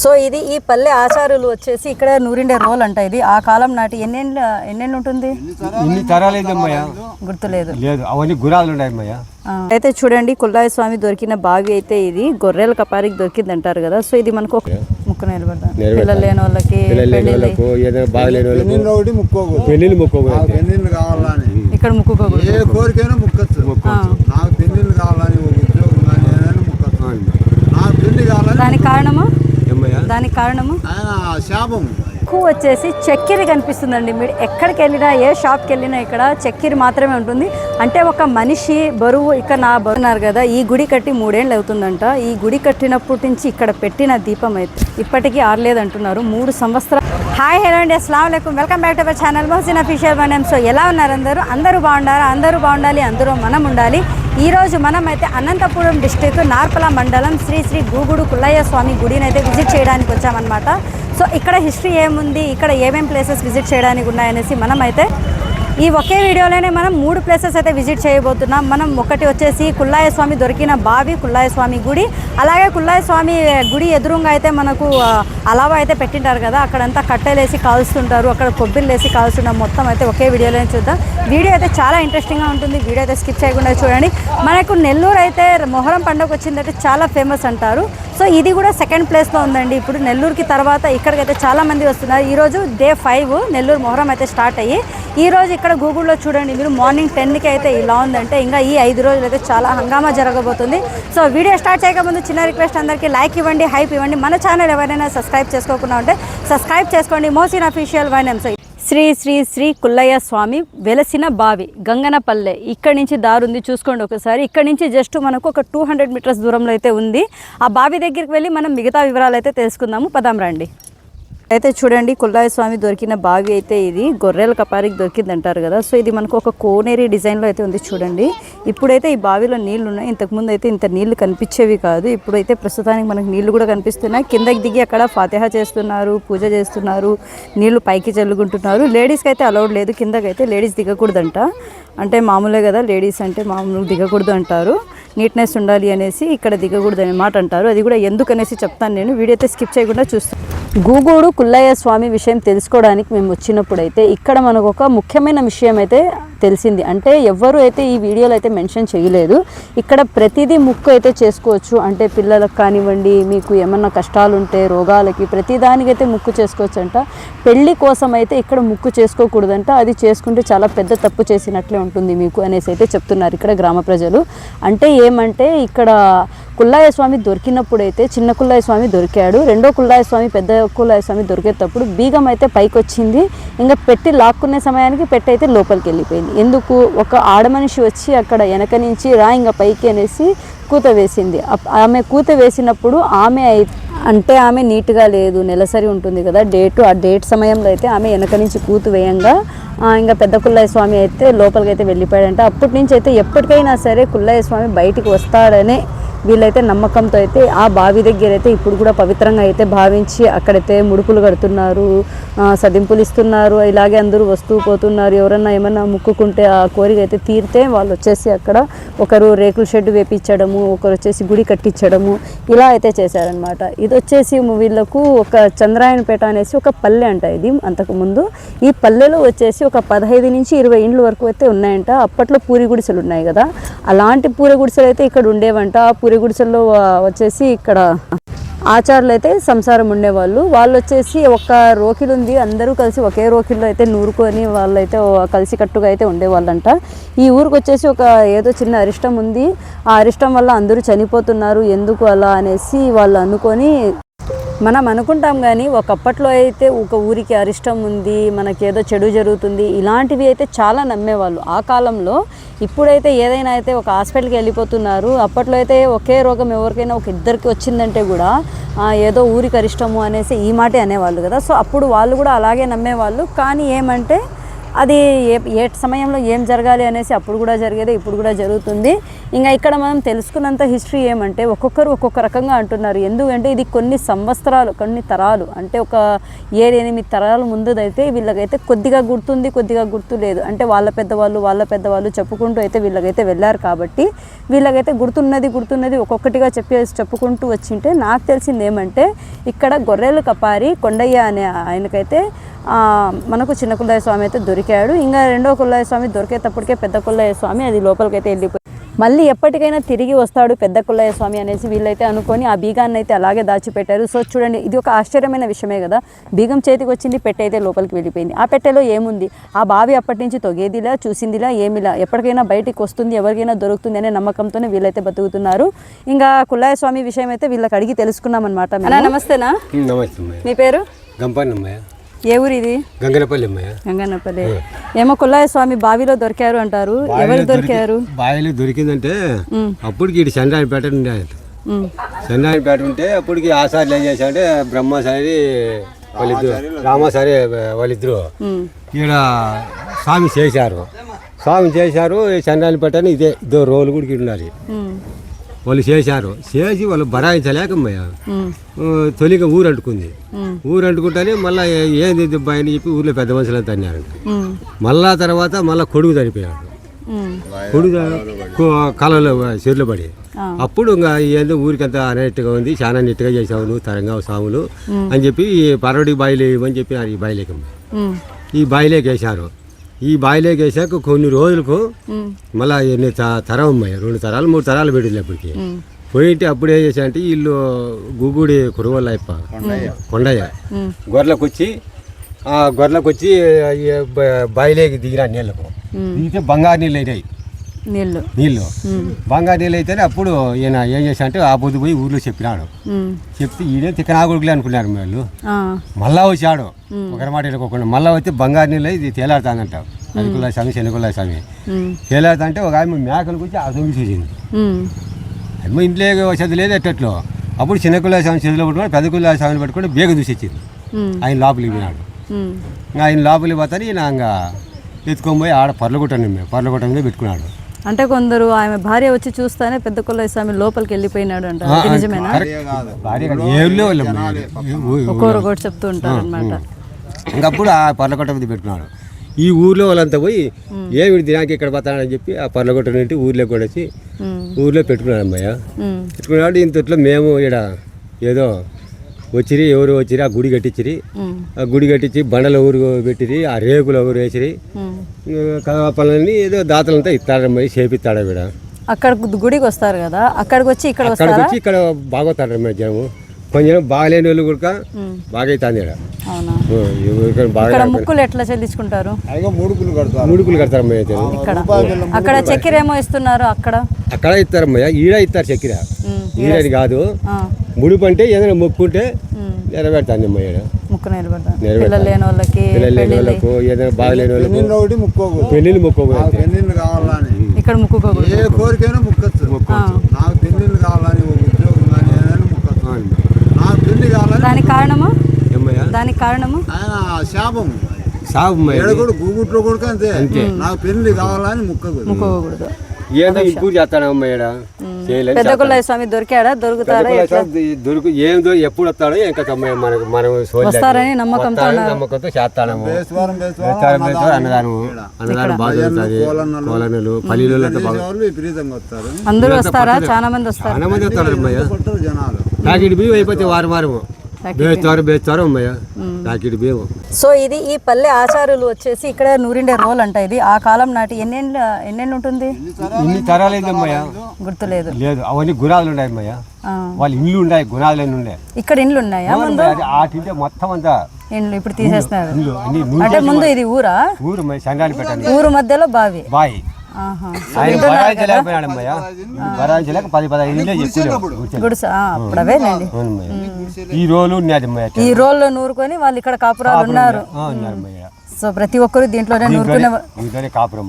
So ఇది ఈ పల్లె ఆచారాలు వచ్చేసి ఇక్కడ నూరిండే రోల్ అంట. ఇది ఆ కాలం నాటి ఎన్నెండు ఉంటుంది గుర్తులేదు. అవన్నీ గురాలు ఉన్నాయి. అయితే చూడండి కుల్లాయ స్వామి దొరికిన బావి అయితే ఇది గొర్రెల కపారికి దొరికింది అంటారు కదా. సో ఇది మనకు ముక్కు నిలబడతా పిల్లలు లేని వాళ్ళకి ఇక్కడ ముక్కుకోకూడదు. దానికి కారణము ఎక్కువ వచ్చేసి చక్కెర కనిపిస్తుందండి. మీరు ఎక్కడికి వెళ్ళినా ఏ షాప్కి వెళ్ళినా ఇక్కడ చక్కెర మాత్రమే ఉంటుంది. అంటే ఒక మనిషి బరువు ఇక్కడ నా బరువున్నారు కదా. ఈ గుడి కట్టి 3 ఏళ్ళు అవుతుందంట. ఈ గుడి కట్టినప్పటి నుంచి ఇక్కడ పెట్టిన దీపం అయితే ఇప్పటికీ ఆరలేదంటున్నారు. 3 సంవత్సరాలు. హాయ్ హలో అండి, అస్సలాము అలైకుం. Welcome back to our channel Mohsin official one. So ఎలా ఉన్నారు అందరూ బాగున్నారా? అందరూ బాగుండాలి, అందరూ మనం ఉండాలి. ఈరోజు మనం అయితే అనంతపురం డిస్ట్రిక్ట్ నార్పల మండలం శ్రీ శ్రీ గూగుడు కుల్లయ్య స్వామి గుడిని అయితే విజిట్ చేయడానికి వచ్చామన్నమాట. సో ఇక్కడ హిస్టరీ ఏముంది, ఇక్కడ ఏమేమి ప్లేసెస్ విజిట్ చేయడానికి ఉన్నాయనేసి మనం అయితే ఈ ఒకే వీడియోలోనే మనం 3 ప్లేసెస్ అయితే విజిట్ చేయబోతున్నాం. మనం ఒకటి వచ్చేసి కుల్లాయ స్వామి దొరికిన బావి, కుల్లాయ స్వామి గుడి, అలాగే కుల్లాయ స్వామి గుడి ఎదురుగా అయితే మనకు అలావా అయితే పెట్టింటారు కదా. అక్కడంతా కట్టెలేసి కాల్స్తుంటారు, అక్కడ కొబ్బరిలు వేసి కాల్స్తుంటారు. మొత్తం అయితే ఒకే వీడియోలోనే చూద్దాం. వీడియో అయితే చాలా ఇంట్రెస్టింగ్గా ఉంటుంది. వీడియో అయితే స్కిప్ చేయకుండా చూడండి. మనకు నెల్లూరు అయితే మొహరం పండుగ వచ్చిందంటే చాలా ఫేమస్ అంటారు. సో ఇది కూడా సెకండ్ ప్లేస్లో ఉందండి. ఇప్పుడు నెల్లూరుకి తర్వాత ఇక్కడికైతే చాలామంది వస్తున్నారు. ఈరోజు డే 5 నెల్లూరు మొహరం అయితే స్టార్ట్ అయ్యి ఈరోజు ఇక్కడ గూగుల్లో చూడండి మీరు మార్నింగ్ 10కి అయితే ఇలా ఉందంటే ఇంకా ఈ 5 రోజులు అయితే చాలా హంగామా జరగబోతుంది. సో వీడియో స్టార్ట్ చేయకముందు చిన్న రిక్వెస్ట్, అందరికీ లైక్ ఇవ్వండి, హైప్ ఇవ్వండి. మన ఛానల్ ఎవరైనా సబ్స్క్రైబ్ చేసుకోకుండా ఉంటే సబ్స్క్రైబ్ చేసుకోండి. Mohsin official one. So Sri Sri Sri Kullayya Swamy వెలసిన బావి గంగనపల్లె. ఇక్కడి నుంచి దారి ఉంది, చూసుకోండి ఒకసారి. ఇక్కడి నుంచి జస్ట్ మనకు ఒక 200 మీటర్స్ దూరంలో అయితే ఉంది. ఆ బావి దగ్గరికి వెళ్ళి మనం మిగతా వివరాలు అయితే తెలుసుకుందాము. పదాం రండి. అయితే చూడండి కుల్లాయ స్వామి దొరికిన బావి అయితే ఇది గొర్రెల కపారికి దొరికింది అంటారు కదా. సో ఇది మనకు ఒక కోనేరి డిజైన్లో అయితే ఉంది చూడండి. ఇప్పుడైతే ఈ బావిలో నీళ్లు ఉన్నాయి. ఇంతకుముందు అయితే ఇంత నీళ్లు కనిపించేవి కాదు. ఇప్పుడైతే ప్రస్తుతానికి మనకు నీళ్లు కూడా కనిపిస్తున్నాయి. కిందకి దిగి అక్కడ ఫాతిహా చేస్తున్నారు, పూజ చేస్తున్నారు, నీళ్లు పైకి చల్లుకుంటున్నారు. లేడీస్కి అయితే అలౌడ్ లేదు, కిందకైతే లేడీస్ దిగకూడదంట. అంటే మామూలే కదా, లేడీస్ అంటే మామూలు దిగకూడదు అంటారు. నీట్నెస్ ఉండాలి అనేసి ఇక్కడ దిగకూడదు అనే మాట అంటారు. అది కూడా ఎందుకనేసి చెప్తాను నేను. వీడియో అయితే స్కిప్ చేయకుండా చూస్తాను. గూగూడు కుల్లయ్య స్వామి విషయం తెలుసుకోవడానికి మేము వచ్చినప్పుడైతే ఇక్కడ మనకు ఒక ముఖ్యమైన విషయం అయితే తెలిసింది. అంటే ఎవ్వరు అయితే ఈ వీడియోలో అయితే మెన్షన్ చేయలేదు. ఇక్కడ ప్రతిదీ ముక్కు అయితే చేసుకోవచ్చు. అంటే పిల్లలకు కానివ్వండి, మీకు ఏమన్నా కష్టాలు ఉంటే రోగాలకి ప్రతిదానికైతే ముక్కు చేసుకోవచ్చు అంట. పెళ్లి కోసం అయితే ఇక్కడ ముక్కు చేసుకోకూడదంట. అది చేసుకుంటే చాలా పెద్ద తప్పు చేసినట్లే ఉంటుంది మీకు అనేసి అయితే చెప్తున్నారు ఇక్కడ గ్రామ ప్రజలు. అంటే ఏమంటే ఇక్కడ కుల్లాయ స్వామి దొరికినప్పుడైతే చిన్న కుల్లాయ స్వామి దొరికాడు. రెండో కుల్లాయ స్వామి, పెద్ద కుల్లాయ స్వామి దొరికేటప్పుడు బీగం అయితే పైకి వచ్చింది. ఇంకా పెట్టి లాక్కునే సమయానికి పెట్టి అయితే లోపలికి వెళ్ళిపోయింది. ఎందుకు? ఒక ఆడమనిషి వచ్చి అక్కడ వెనక నుంచి రా ఇంకా పైకి అనేసి కూత వేసింది. ఆమె కూత వేసినప్పుడు ఆమె నీట్గా లేదు, నెలసరి ఉంటుంది కదా డేటు. ఆ డేట్ సమయంలో అయితే ఆమె వెనక నుంచి కూతు వేయంగా ఇంకా పెద్ద కుల్లయ్య స్వామి అయితే లోపలికి అయితే వెళ్ళిపోయాడంట. అప్పటి నుంచి అయితే ఎప్పటికైనా సరే కుల్లయ్య స్వామి బయటికి వస్తాడనే వీళ్ళైతే నమ్మకంతో అయితే ఆ బావి దగ్గర అయితే ఇప్పుడు కూడా పవిత్రంగా అయితే భావించి అక్కడైతే ముడుపులు కడుతున్నారు, సదింపులు ఇస్తున్నారు. ఇలాగే అందరూ వస్తూ పోతున్నారు. ఎవరన్నా ఏమన్నా ముక్కుకుంటే ఆ కోరిక అయితే తీరితే వాళ్ళు వచ్చేసి అక్కడ ఒకరు రేకుల షెడ్ వేపించడము, ఒకరు వచ్చేసి గుడి కట్టించడము, ఇలా అయితే చేశారనమాట. ఇది వచ్చేసి వీళ్ళకు ఒక చంద్రాయనపేట అనేసి ఒక పల్లె అంట. ఇది అంతకుముందు ఈ పల్లెలో వచ్చేసి ఒక 15 నుంచి 20 ఇండ్ల వరకు అయితే ఉన్నాయంట. అప్పట్లో పూరి గుడిసెలు ఉన్నాయి కదా, అలాంటి పూరి గుడిసెలు అయితే ఇక్కడ ఉండేవంట. ఆ పూరి గుడిసెల్లో వచ్చేసి ఇక్కడ ఆచారులు అయితే సంసారం ఉండేవాళ్ళు. వాళ్ళు వచ్చేసి ఒక రోకిలు ఉంది, అందరూ కలిసి ఒకే రోకిల్లో అయితే నూరుకొని వాళ్ళైతే కలిసి కట్టుగా అయితే ఉండేవాళ్ళంట. ఈ ఊరికి వచ్చేసి ఒక ఏదో చిన్న అరిష్టం ఉంది. ఆ అరిష్టం వల్ల అందరూ చనిపోతున్నారు, ఎందుకు అలా అనేసి వాళ్ళు అనుకొని, మనం అనుకుంటాం కానీ ఒకప్పట్లో అయితే ఒక ఊరికి అరిష్టం ఉంది, మనకేదో చెడు జరుగుతుంది, ఇలాంటివి అయితే చాలా నమ్మేవాళ్ళు ఆ కాలంలో. ఇప్పుడైతే ఏదైనా అయితే ఒక హాస్పిటల్కి వెళ్ళిపోతున్నారు. అప్పట్లో అయితే ఒకే రోగం ఎవరికైనా ఒక ఇద్దరికి వచ్చిందంటే కూడా ఏదో ఊరికి అరిష్టము అనేసి ఈ మాటే అనేవాళ్ళు కదా. సో అప్పుడు వాళ్ళు కూడా అలాగే నమ్మేవాళ్ళు. కానీ ఏమంటే అది ఏ సమయంలో ఏం జరగాలి అనేసి అప్పుడు కూడా జరిగేది, ఇప్పుడు కూడా జరుగుతుంది. ఇంకా ఇక్కడ మనం తెలుసుకున్నంత హిస్టరీ ఏమంటే ఒక్కొక్కరు ఒక్కొక్క రకంగా అంటున్నారు. ఎందుకంటే ఇది కొన్ని సంవత్సరాలు, కొన్ని తరాలు, అంటే ఒక 7-8 తరాల ముందుదైతే వీళ్ళకైతే కొద్దిగా గుర్తుంది, కొద్దిగా గుర్తు లేదు. అంటే వాళ్ళ పెద్దవాళ్ళు చెప్పుకుంటూ అయితే వీళ్ళకైతే వెళ్ళారు. కాబట్టి వీళ్ళకైతే గుర్తున్నది ఒక్కొక్కటిగా చెప్పుకుంటూ వచ్చింటే నాకు తెలిసింది ఏమంటే ఇక్కడ గొర్రెలు కపారి కొండయ్య అనే ఆయనకైతే మనకు చిన్న కుల్లయ్య స్వామి అయితే దొరికాడు. ఇంకా రెండో కుల్లయ్య స్వామి దొరికేటప్పటికే పెద్ద కుల్లయ్య స్వామి అది లోపలికైతే వెళ్ళిపోయి మళ్ళీ ఎప్పటికైనా తిరిగి వస్తాడు పెద్ద కుల్లయ్య స్వామి అనేసి వీళ్ళైతే అనుకొని ఆ బీగాన్ని అయితే అలాగే దాచిపెట్టారు. సో చూడండి, ఇది ఒక ఆశ్చర్యమైన విషయమే కదా. బీగం చేతికి వచ్చింది, పెట్టె అయితే లోపలికి వెళ్ళిపోయింది. ఆ పెట్టెలో ఏముంది? ఆ బావి అప్పటి నుంచి తొగేదిలా, చూసిందిలా, ఏమిలా, ఎప్పటికైనా బయటికి వస్తుంది, ఎవరికైనా దొరుకుతుంది అనే నమ్మకంతోనే వీళ్ళైతే బతుకుతున్నారు. ఇంకా కుల్లయ్య స్వామి విషయం అయితే వీళ్ళకి అడిగి తెలుసుకున్నాం అనమాట. నమస్తేనా? మీ పేరు? గంపన్నమ్మయ్య. ఏ ఊరు ఇది? గంగనపల్లి అమ్మయ్య. గంగనపల్లి. ఏమో కుల్లయ్య స్వామి బావిలో దొరికారు అంటారు. ఎవరు దొరికారు? బావిలో దొరికిందంటే అప్పటికి ఇటు చంద్రాయనపేట ఉండే, చంద్రాయనపేట ఉంటే అప్పటికి ఆచార్యులు ఏం చేశారంటే బ్రహ్మచారి వాళ్ళిద్దరు, రామాచారి వాళ్ళిద్దరు ఇక్కడ స్వామి చేశారు. చంద్రాయనపేట అని ఇదో రోలు కూడా ఉండాలి. వాళ్ళు చేశారు. చేసి వాళ్ళు బరాయించలేకమ్మయ్య తొలిగా ఊరు అంటుకుంటానే మళ్ళీ ఏంది దిబ్బా అని చెప్పి ఊర్లో పెద్ద మనుషులంతా అన్నారంట. మళ్ళా తర్వాత మళ్ళీ కొడుకు చనిపోయాడు. కొడుకు కళలో చెరులు పడి అప్పుడు ఇంకా ఏందో ఊరికంతా అనేట్టుగా ఉంది, చాలా నీట్గా చేసావు నువ్వు తరంగా సాములు అని చెప్పి పరవడి బాయిలు వేయమని చెప్పి ఈ బాయిలేకమ్మ ఈ బాయిలేకి వేశారు. ఈ బాయిలోకి వేసాక కొన్ని రోజులకు మళ్ళీ ఎన్ని తరం అమ్మాయి 2 తరాలు 3 తరాలు పెట్టింది. అప్పటికి పోయింటే అప్పుడు ఏం చేశారంటే వీళ్ళు గుగుడి కురవల్ల అయిప కొండయ్య గొర్రెలకు వచ్చి బాయిలోకి దిగిరా నీళ్ళకు దిగితే బంగారు నీళ్ళు అయినాయి. నీళ్ళు బంగారు నీళ్ళు అయితేనే అప్పుడు ఈయన ఏం చేశారంటే ఆ పొద్దు పోయి ఊర్లో చెప్పినాడు. చెప్తే ఈడే తిక్కనాగుడుకులే అనుకున్నారు వాళ్ళు. మళ్ళా వచ్చాడు ఒకరి మాట వెళ్ళకోకుండా. మళ్ళా వచ్చి బంగారు నీళ్ళు ఇది తేలాడుతానంట. అదికుల్లా స్వామి శనికుల్లా స్వామి తేలాడుతా అంటే ఒక ఆమె మేకలు కూర్చి ఆ దొంగి చూసింది. అమ్మ ఇంట్లో వసతి లేదు ఎట్టట్లో. అప్పుడు చిన్నకుల్లా స్వామి చేతిలో పట్టుకొని పెద్ద కుల్లా స్వామిని పట్టుకొని బేగ చూసి వచ్చింది. ఆయన లోపలికి పోయినాడు. ఆయన లోపలికి పోతాను ఈయన ఇంకా ఎత్తుకొని పోయి ఆడ పర్లగుట్ట మీద పెట్టుకున్నాడు. అంటే కొందరు ఆమె భార్య వచ్చి చూస్తానే పెద్ద కుల్లయ్య స్వామి లోపలికి వెళ్ళిపోయినాడు అంట. నిజమేనా? ఒక్కొక్కటి చెప్తూ ఉంటారు అనమాట. ఇంకప్పుడు ఆ పర్లగొట్ట మీద పెట్టుకున్నాడు. ఈ ఊర్లో వాళ్ళంతా పోయి ఏమి దినానికి ఇక్కడ పోతానని చెప్పి ఆ పర్లగొట్ట నుండి ఊర్లో కూడా వచ్చి ఊర్లో పెట్టుకున్నాడు అమ్మాయ. పెట్టుకున్నాడు. ఇంతట్లో మేము ఇక్కడ ఏదో ఎవరు వచ్చిరి ఆ గుడి కట్టించిరి. ఆ గుడి కట్టించి బండల ఊరు పెట్టిరి, ఆ రేకుల ఊరు వేసిరి. పనులన్నీ ఏదో దాతలంతా ఇస్తాడమ్మాయి చేపిస్తాడు వీడ. అక్కడ గుడికి వస్తారు కదా, అక్కడికి వచ్చి ఇక్కడ బాగోతాడమ్మాయి జనము. కొంచెం బాగలేని వాళ్ళు కూడా బాగా అవుతుంది. ముక్కులు ఎట్లా చెల్లించుకుంటారు? ముడుకులు కడతారమ్మయ్య. అక్కడ చక్కెర ఏమో ఇస్తున్నారు. అక్కడ ఇస్తారమ్మయ్య. ఈడ ఇస్తారు చక్కెర. ఈడని కాదు, ముడుపు అంటే ఏదైనా మొక్కుంటే నెరవేరుతుంది అమ్మాయి. పిల్లలు లేని వాళ్ళకి, ఏదైనా బాగలేని వాళ్ళకి పెళ్ళిళ్ళు మొక్కోకూడదు. ఇక్కడ ముక్కుకోకూడదు. ఏ కోరికైనా ముక్కొచ్చు. నాకు పెళ్ళిళ్ళు కావాలని నాకు పెళ్లి కావాలని. దానికి కారణము శాపం. కూడా గూగుట్లో కూడా అంతే. నాకు పెళ్లి కావాలని ముక్కకూడదు. ఏదో ఇంకూరు చేస్తాడు అమ్మాయి. పెద్ద కుల్లయ్య స్వామి దొరుకుతాడా? ఏందో ఎప్పుడు వస్తాడో ఇంకా మనం వస్తారని నమ్మకంతో చేస్తాము. అన్నదానం బాగా జరుగుతుంది. కోలనలు పల్లీలు అందరూ వస్తారా? చాలా మంది వస్తారు. చాలా మంది వస్తారు అమ్మాయి. ప్యాకెట్ బియ్యం అయిపోతే వారం బేస్తారు అమ్మాయ ప్యాకెట్ బియ్యం. సో ఇది ఈ పల్లె ఆచారులు వచ్చేసి ఇక్కడ నూరిండే రోల్ అంట. ఇది ఆ కాలం నాటి ఎన్నెండు ఉంటుంది? ఇన్ని తరాలైంది అమ్మాయ, గుర్తులేదు. లేదు అవన్నీ గుణాలు ఉన్నాయి అమ్మాయ. వాళ్ళ ఇల్లు ఉన్నాయి, గుణాలు ఉన్నాయి. ఇక్కడ ఇండ్లు ఉన్నాయా? ఆటింటే మొత్తం అంతా ఇండ్లు ఇప్పుడు తీసేస్తున్నారు. అంటే ముందు ఇది ఊరు సంగాలిపేట ఊరు మధ్యలో బావి. ఈ రోల్లో నూరుకొని వాళ్ళు ఇక్కడ కాపురాలు ఉన్నారు. సో ప్రతి ఒక్కరు దీంట్లోనే నూరుకునే కాపురం.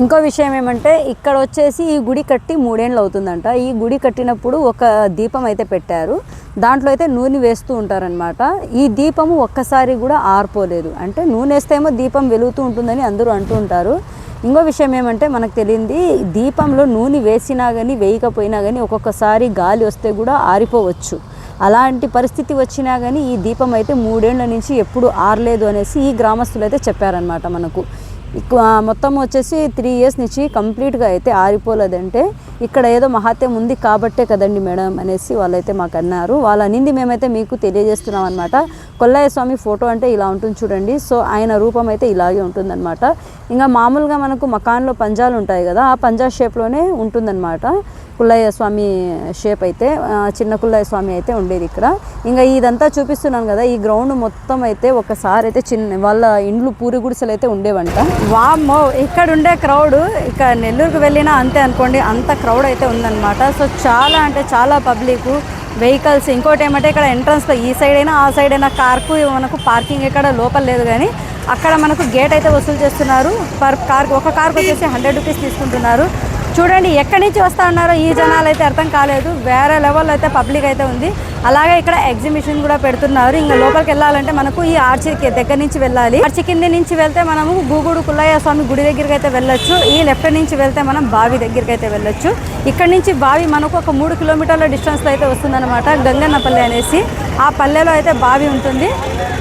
ఇంకో విషయం ఏమంటే ఇక్కడ వచ్చేసి ఈ గుడి కట్టి 3 ఏళ్ళు అవుతుందంట. ఈ గుడి కట్టినప్పుడు ఒక దీపం అయితే పెట్టారు. దాంట్లో అయితే నూనె వేస్తూ ఉంటారనమాట. ఈ దీపము ఒక్కసారి కూడా ఆరిపోలేదు. అంటే నూనె వేస్తేమో దీపం వెలుగుతూ ఉంటుందని అందరూ అంటూ ఉంటారు. ఇంకో విషయం ఏమంటే మనకు తెలియంది, దీపంలో నూనె వేసినా కానీ వేయకపోయినా కానీ ఒక్కొక్కసారి గాలి వస్తే కూడా ఆరిపోవచ్చు. అలాంటి పరిస్థితి వచ్చినా కానీ ఈ దీపం అయితే 3 ఏళ్ల నుంచి ఎప్పుడు ఆరలేదు అనేసి ఈ గ్రామస్తులు అయితే చెప్పారనమాట మనకు. మొత్తం వచ్చేసి 3 ఇయర్స్ నుంచి కంప్లీట్గా అయితే ఆరిపోలేదంటే ఇక్కడ ఏదో మహాత్యం ఉంది కాబట్టే కదండి మేడం అనేసి వాళ్ళైతే మాకు అన్నారు. వాళ్ళ అనింది మేమైతే మీకు తెలియజేస్తున్నాం అనమాట. కొల్లయ్య స్వామి ఫోటో అంటే ఇలా ఉంటుంది చూడండి. సో ఆయన రూపం అయితే ఇలాగే ఉంటుందన్నమాట. ఇంకా మామూలుగా మనకు మకాన్లో పంజాలు ఉంటాయి కదా, ఆ పంజా షేప్లోనే ఉంటుందన్నమాట కుల్లయ్య స్వామి షేప్ అయితే. చిన్న కుల్లయ్య స్వామి అయితే ఉండేది ఇక్కడ. ఇంకా ఇదంతా చూపిస్తున్నాను కదా, ఈ గ్రౌండ్ మొత్తం అయితే ఒకసారి అయితే చిన్న వాళ్ళ ఇండ్లు పూరి గుడిసెలు అయితే ఉండేవంట. వామ్మో, ఇక్కడ ఉండే క్రౌడ్ ఇక నెల్లూరుకు వెళ్ళినా అంతే అనుకోండి, అంత క్రౌడ్ అయితే ఉందన్నమాట. సో చాలా అంటే చాలా పబ్లిక్, వెహికల్స్. ఇంకోటి ఏమంటే ఇక్కడ ఎంట్రన్స్లో ఈ సైడ్ అయినా ఆ సైడ్ అయినా కార్కు మనకు పార్కింగ్ ఎక్కడ లోపల లేదు, కానీ అక్కడ మనకు గేట్ అయితే వసూలు చేస్తున్నారు. పర్ కార్కు ఒక కార్కు వచ్చేసి 100 రూపీస్ తీసుకుంటున్నారు. చూడండి ఎక్కడి నుంచి వస్తూ ఉన్నారో ఈ జనాలు అయితే అర్థం కాలేదు. వేరే లెవెల్లో అయితే పబ్లిక్ అయితే ఉంది. అలాగే ఇక్కడ ఎగ్జిబిషన్ కూడా పెడుతున్నారు. ఇంకా లోపలికి వెళ్ళాలంటే మనకు ఈ ఆర్చి దగ్గర నుంచి వెళ్ళాలి. ఆర్చి కింద నుంచి వెళ్తే మనము గూగుడు కుల్లయ్య స్వామి గుడి దగ్గరికి అయితే వెళ్ళొచ్చు. ఈ లెఫ్ట్ నుంచి వెళ్తే మనం బావి దగ్గరికి అయితే వెళ్ళొచ్చు. ఇక్కడ నుంచి బావి మనకు ఒక 3 కిలోమీటర్ల డిస్టెన్స్లో అయితే వస్తుందన్నమాట. గంగన్నపల్లి అనేసి ఆ పల్లెలో అయితే బావి ఉంటుంది.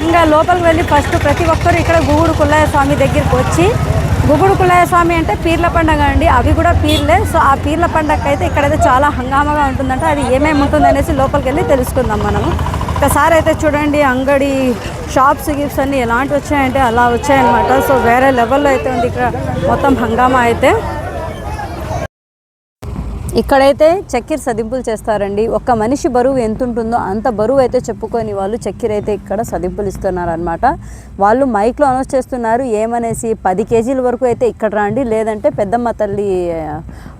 ఇంకా లోపలికి వెళ్ళి ఫస్ట్ ప్రతి ఒక్కరు ఇక్కడ గూగుడు కుల్లయ్య స్వామి దగ్గరికి వచ్చి, గూగుడు కుల్లయ్య స్వామి అంటే పీర్ల పండుగ అండి, అవి కూడా పీర్లే. సో ఆ పీర్ల పండుగకి అయితే ఇక్కడైతే చాలా హంగామాగా ఉంటుందంట. అది ఏమేమి ఉంటుంది అనేసి లోపలికి వెళ్ళి తెలుసుకుందాం మనము. ఒకసారి అయితే చూడండి అంగడి షాప్స్ గిఫ్ట్స్ అన్నీ ఎలాంటి వచ్చాయంటే అలా వచ్చాయన్నమాట. సో వేరే లెవెల్లో అయితే ఉంది ఇక్కడ మొత్తం హంగామా అయితే. ఇక్కడైతే చక్కెర సదింపులు చేస్తారండి. ఒక మనిషి బరువు ఎంత ఉంటుందో అంత బరువు అయితే చెప్పుకొని వాళ్ళు చక్కెర అయితే ఇక్కడ సదింపులు ఇస్తున్నారు అనమాట. వాళ్ళు మైక్లో అనౌన్స్ చేస్తున్నారు ఏమనేసి, 10 కేజీల వరకు అయితే ఇక్కడ రండి, లేదంటే పెద్దమ్మ తల్లి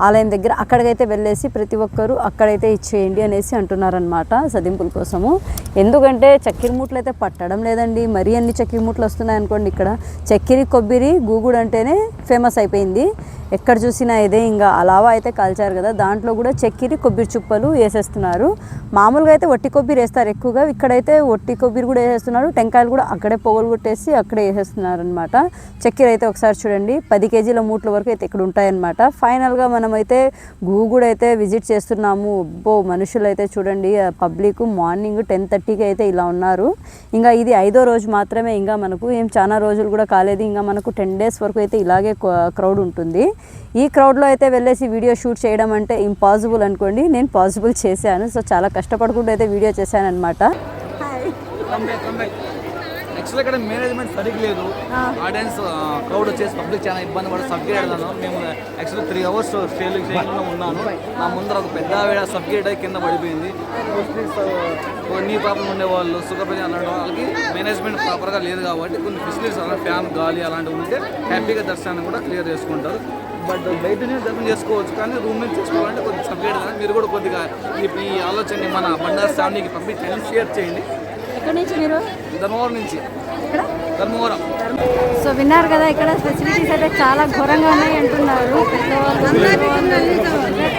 ఆలయం దగ్గర అక్కడికైతే వెళ్ళేసి ప్రతి ఒక్కరు అక్కడైతే ఇచ్చేయండి అనేసి అంటున్నారనమాట సదింపుల కోసము. ఎందుకంటే చక్కెర మూటలు అయితే పట్టడం లేదండి. మరీ అన్ని చక్కెర మూటలు వస్తున్నాయి అనుకోండి. ఇక్కడ చక్కెర కొబ్బరి గూగుడు అంటేనే ఫేమస్ అయిపోయింది. ఎక్కడ చూసినా ఇదే. ఇంకా అలావా అయితే కాల్చారు కదా, దాంట్లో కూడా చక్కెర కొబ్బరి చుప్పలు వేసేస్తున్నారు. మామూలుగా అయితే ఒట్టి కొబ్బరి వేస్తారు ఎక్కువగా, ఇక్కడైతే ఒట్టి కొబ్బరి కూడా వేసేస్తున్నారు. టెంకాయలు కూడా అక్కడే పొగలు కొట్టేసి అక్కడే వేసేస్తున్నారు అనమాట. చక్కెర అయితే ఒకసారి చూడండి 10 కేజీల మూట్ల వరకు అయితే ఇక్కడ ఉంటాయన్నమాట. ఫైనల్గా మనమైతే గూగుడు అయితే విజిట్ చేస్తున్నాము. మనుషులు అయితే చూడండి, పబ్లిక్ మార్నింగ్ 10:30కి అయితే ఇలా ఉన్నారు. ఇంకా ఇది 5వ రోజు మాత్రమే, ఇంకా మనకు ఏం చాలా రోజులు కూడా కాలేదు. ఇంకా మనకు 10 డేస్ వరకు అయితే ఇలాగే క్రౌడ్ ఉంటుంది. ఈ క్రౌడ్లో అయితే వెళ్ళేసి వీడియో షూట్ చేయడం అంటే ఇంపాసిబుల్ అనుకోండి. నేను పాసిబుల్ చేశాను. సో చాలా కష్టపడుకుంటూ అయితే వీడియో చేశాను అనమాట. యాక్చువల్గా ఇక్కడ మేనేజ్మెంట్ సరిగ్గా లేదు. ఆడియన్స్ క్రౌడ్ వచ్చేసి పబ్లిక్ చాలా ఇబ్బంది పడి సబ్గ్రేడ్ మేము యాక్చువల్గా 3 అవర్స్ స్టేలో ఉన్నాను. నా ముందర ఒక పెద్ద ఆవిడ సబ్గ్రేడ్ అయి కింద పడిపోయింది. నీ ప్రాబ్లం ఉండేవాళ్ళు, షుగర్ పేషెంట్ అలాంటి వాళ్ళకి మేనేజ్మెంట్ ప్రాపర్గా లేదు కాబట్టి కొన్ని ఫెసిలిటీస్ అలాంటి ఫ్యాన్ గాలి అలాంటివి ఉంటే హ్యాపీగా దర్శనాన్ని కూడా క్లియర్ చేసుకుంటారు. బట్ బయట నుంచి దర్శనం చేసుకోవచ్చు, కానీ రూమ్ నుంచి చేసుకోవాలంటే కొద్దిగా సబ్గ్రేడ్. మీరు కూడా కొద్దిగా ఈ ఆలోచనని మన బండారు ఫ్యామిలీకి పంపించండి, షేర్ చేయండి. ఎక్కడి నుంచి మీరు? ధర్మవరం నుంచి. ధర్మవరం. సో విన్నారు కదా, ఇక్కడ ఫెసిలిటీస్ అయితే చాలా ఘోరంగా ఉన్నాయి అంటున్నారు. పెద్దవాళ్ళు,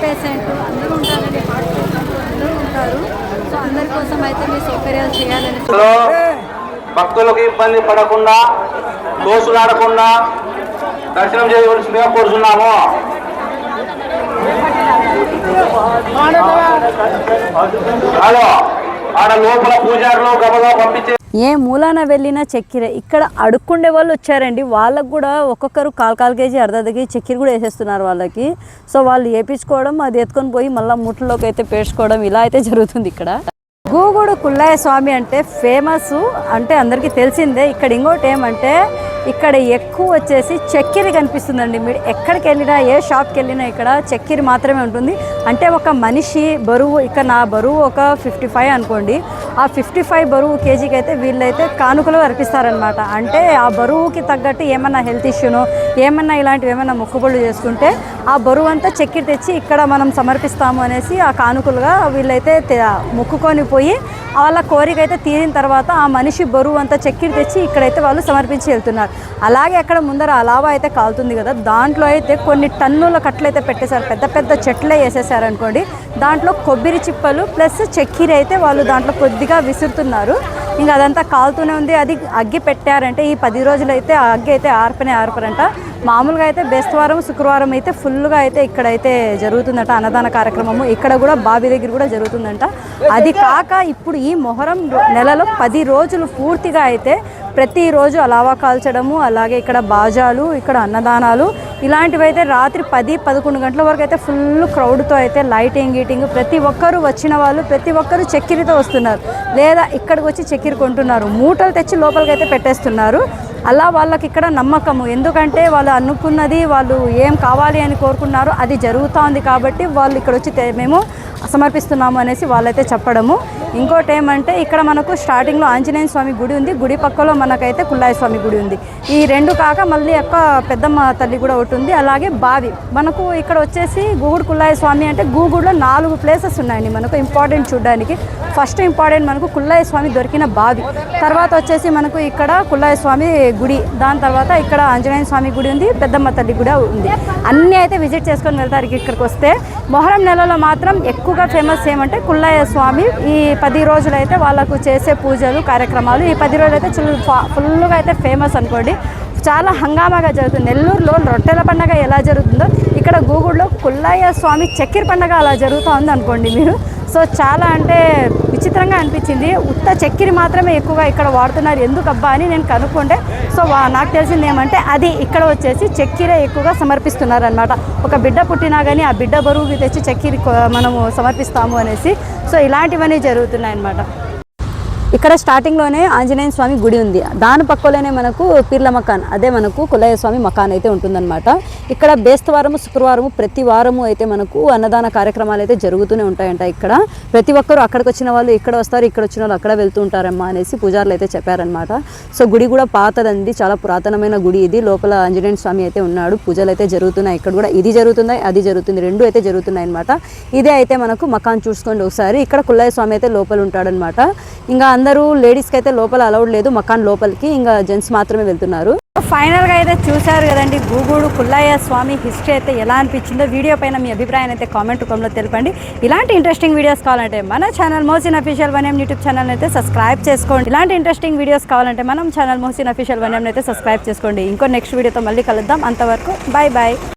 పేషెంట్ అందరూ ఉంటారండి, అందరూ ఉంటారు. సో అందరి కోసం అయితే మీ సౌకర్యాలు చేయాలని భక్తులకు ఇబ్బంది పడకుండా, దోసులాడకుండా దర్శనం చేయవలసిందిగా కోరుతున్నాము. హలో, ఆడ లోపల పూజారులు గబగా పంపించే ఏ మూలాన వెళ్ళిన చక్కెర ఇక్కడ అడుక్కుండే వాళ్ళు వచ్చారండి. వాళ్ళకు కూడా ఒక్కొక్కరు 1/4 కేజీ అర్ధ కేజీ చక్కెర కూడా వేసేస్తున్నారు వాళ్ళకి. సో వాళ్ళు వేపించుకోవడం, అది ఎత్తుకొని పోయి మళ్ళీ ముట్లోకి అయితే పేర్చుకోవడం, ఇలా అయితే జరుగుతుంది ఇక్కడ. గూగుడు కుల్లయ్య స్వామి అంటే ఫేమస్ అంటే అందరికీ తెలిసిందే. ఇక్కడ ఇంకోటి ఏమంటే ఇక్కడ ఎక్కువ వచ్చేసి చక్కెర కనిపిస్తుందండి. మీరు ఎక్కడికి వెళ్ళినా, ఏ షాప్కి వెళ్ళినా ఇక్కడ చక్కెర మాత్రమే ఉంటుంది. అంటే ఒక మనిషి బరువు, ఇక్కడ నా బరువు ఒక 55 అనుకోండి, ఆ 55 బరువు కేజీకి అయితే వీళ్ళైతే కానుకలు అర్పిస్తారనమాట. అంటే ఆ బరువుకి తగ్గట్టు ఏమన్నా హెల్త్ ఇష్యూనో ఏమన్నా ఇలాంటివి ఏమన్నా మొక్కుబళ్ళు చేసుకుంటే ఆ బరువు అంతా చక్కెర తెచ్చి ఇక్కడ మనం సమర్పిస్తాము అనేసి ఆ కానుకలుగా వీళ్ళైతే మొక్కుకొని పోయి వాళ్ళ కోరిక అయితే తీరిన తర్వాత ఆ మనిషి బరువు అంతా చక్కెర తెచ్చి ఇక్కడైతే వాళ్ళు సమర్పించి వెళ్తున్నారు. అలాగే అక్కడ ముందర అలావా అయితే కాలుతుంది కదా, దాంట్లో అయితే కొన్ని టన్నుల కట్టలు పెట్టేశారు, పెద్ద పెద్ద చెట్లే వేసేసారు అనుకోండి. దాంట్లో కొబ్బరి చిప్పలు ప్లస్ చక్కెర అయితే వాళ్ళు దాంట్లో కొద్దిగా విసురుతున్నారు. ఇంకా అదంతా కాలుతూనే ఉంది. అది అగ్గి పెట్టారంటే ఈ 10 రోజులు అయితే ఆ అగ్గి అయితే ఆర్పరంట. మామూలుగా అయితే బేస్తవారం శుక్రవారం అయితే ఫుల్గా అయితే ఇక్కడైతే జరుగుతుందట అన్నదాన కార్యక్రమము. ఇక్కడ కూడా బావి దగ్గర కూడా జరుగుతుందంట. అది కాక ఇప్పుడు ఈ మొహరం నెలలో 10 రోజులు పూర్తిగా అయితే ప్రతిరోజు అలావా కాల్చడము, అలాగే ఇక్కడ బాజాలు, ఇక్కడ అన్నదానాలు ఇలాంటివి అయితే రాత్రి 10-11 గంటల వరకు అయితే ఫుల్ క్రౌడ్తో అయితే లైటింగ్ గీటింగ్ ప్రతి ఒక్కరు వచ్చిన వాళ్ళు ప్రతి ఒక్కరు చక్కెరతో వస్తున్నారు, లేదా ఇక్కడికి వచ్చి చక్కెర కొంటున్నారు, మూటలు తెచ్చి లోపలికి అయితే పెట్టేస్తున్నారు. అలా వాళ్ళకి ఇక్కడ నమ్మకము, ఎందుకంటే వాళ్ళు అనుకున్నది వాళ్ళు ఏం కావాలి అని కోరుకున్నారో అది జరుగుతూ ఉంది కాబట్టి వాళ్ళు ఇక్కడ వచ్చి మేము సమర్పిస్తున్నాము అనేసి వాళ్ళైతే చెప్పడము. ఇంకోటి ఏమంటే ఇక్కడ మనకు స్టార్టింగ్లో ఆంజనేయ స్వామి గుడి ఉంది, గుడి పక్కలో మనకైతే కుల్లాయ స్వామి గుడి ఉంది. ఈ రెండు కాక మళ్ళీ యొక్క పెద్దమ్మ తల్లి కూడా ఒకటి ఉంది. అలాగే బావి మనకు ఇక్కడ వచ్చేసి గూగుడు కుల్లాయ స్వామి అంటే గూగుడులో 4 ప్లేసెస్ ఉన్నాయండి మనకు ఇంపార్టెంట్ చూడడానికి. ఫస్ట్ ఇంపార్టెంట్ మనకు కుల్లాయ స్వామి దొరికిన బావి, తర్వాత వచ్చేసి మనకు ఇక్కడ కుల్లాయ స్వామి గుడి, దాని తర్వాత ఇక్కడ ఆంజనేయ స్వామి గుడి ఉంది, పెద్దమ్మ తల్లి కూడా ఉంది. అన్నీ అయితే విజిట్ చేసుకొని వెళ్తారు ఇక్కడికి వస్తే. మొహరం నెలలో మాత్రం ఎక్కువగా ఫేమస్ ఏమంటే కుల్లాయ స్వామి. ఈ 10 రోజులు అయితే వాళ్ళకు చేసే పూజలు కార్యక్రమాలు ఈ 10 రోజులు అయితే ఫుల్గా అయితే ఫేమస్ అనుకోండి. చాలా హంగామాగా జరుగుతుంది. నెల్లూరులో రొట్టెల పండుగ ఎలా జరుగుతుందో ఇక్కడ గూగుడులో కుల్లాయ స్వామి చక్కెర పండుగ అలా జరుగుతూ ఉంది అనుకోండి మీరు. సో చాలా అంటే విచిత్రంగా అనిపించింది. ఉత్త చక్కెర మాత్రమే ఎక్కువగా ఇక్కడ వాడుతున్నారు ఎందుకబ్బా అని నేను కనుక్కుంటే సో నాకు తెలిసింది ఏమంటే అది ఇక్కడ వచ్చేసి చక్కెర ఎక్కువగా సమర్పిస్తున్నారు అనమాట. ఒక బిడ్డ పుట్టినా కానీ ఆ బిడ్డ బరువుకి తెచ్చి చక్కెర మనము సమర్పిస్తాము అనేసి. సో ఇలాంటివన్నీ జరుగుతున్నాయి అన్నమాట. ఇక్కడ స్టార్టింగ్లోనే ఆంజనేయ స్వామి గుడి ఉంది, దాని పక్కలోనే మనకు పీర్ల మకాన్, అదే మనకు కుల్లయ్య స్వామి మకాన్ అయితే ఉంటుందన్నమాట. ఇక్కడ బేస్తవారము శుక్రవారము ప్రతి వారము అయితే మనకు అన్నదాన కార్యక్రమాలు అయితే జరుగుతూనే ఉంటాయంట. ఇక్కడ ప్రతి ఒక్కరు అక్కడికి వచ్చిన వాళ్ళు ఇక్కడ వస్తారు, ఇక్కడ వచ్చిన వాళ్ళు అక్కడ వెళ్తూ ఉంటారమ్మా అనేసి పూజారులు అయితే చెప్పారనమాట. సో గుడి కూడా పాతదండి, చాలా పురాతనమైన గుడి ఇది. లోపల ఆంజనేయ స్వామి అయితే ఉన్నాడు, పూజలు అయితే జరుగుతున్నాయి. ఇక్కడ కూడా ఇది జరుగుతుంది అది జరుగుతుంది, రెండు అయితే జరుగుతున్నాయి అనమాట. ఇదే అయితే మనకు మకాన్ చూసుకోండి ఒకసారి. ఇక్కడ కుల్లయ్య స్వామి అయితే లోపల ఉంటాడనమాట. ఇంకా అందరూ లేడీస్కి అయితే లోపల అలౌడ్ లేదు మకాన్ లోపలికి, ఇంకా జెంట్స్ మాత్రమే వెళ్తున్నారు. ఫైనల్గా అయితే చూశారు కదండి గూగుడు కుల్లయ్య స్వామి హిస్టరీ అయితే ఎలా అనిపించిందో. వీడియో పైన మీ అభిప్రాయాన్ని అయితే కామెంట్ రూపంలో తెలపండి. ఇలాంటి ఇంట్రెస్టింగ్ వీడియోస్ కావాలంటే మన channel Mohsin official 1M YouTube channel అయితే సబ్స్క్రైబ్ చేసుకోండి. ఇలాంటి ఇంట్రెస్టింగ్ వీడియోస్ కావాలంటే మనం ఛానల్ మోహసిన్ అఫీషియల్ 1M అయితే సబ్స్క్రైబ్ చేసుకోండి. ఇంకో నెక్స్ట్ వీడియోతో మళ్ళీ కలుద్దాం. అంతవరకు బాయ్ బాయ్.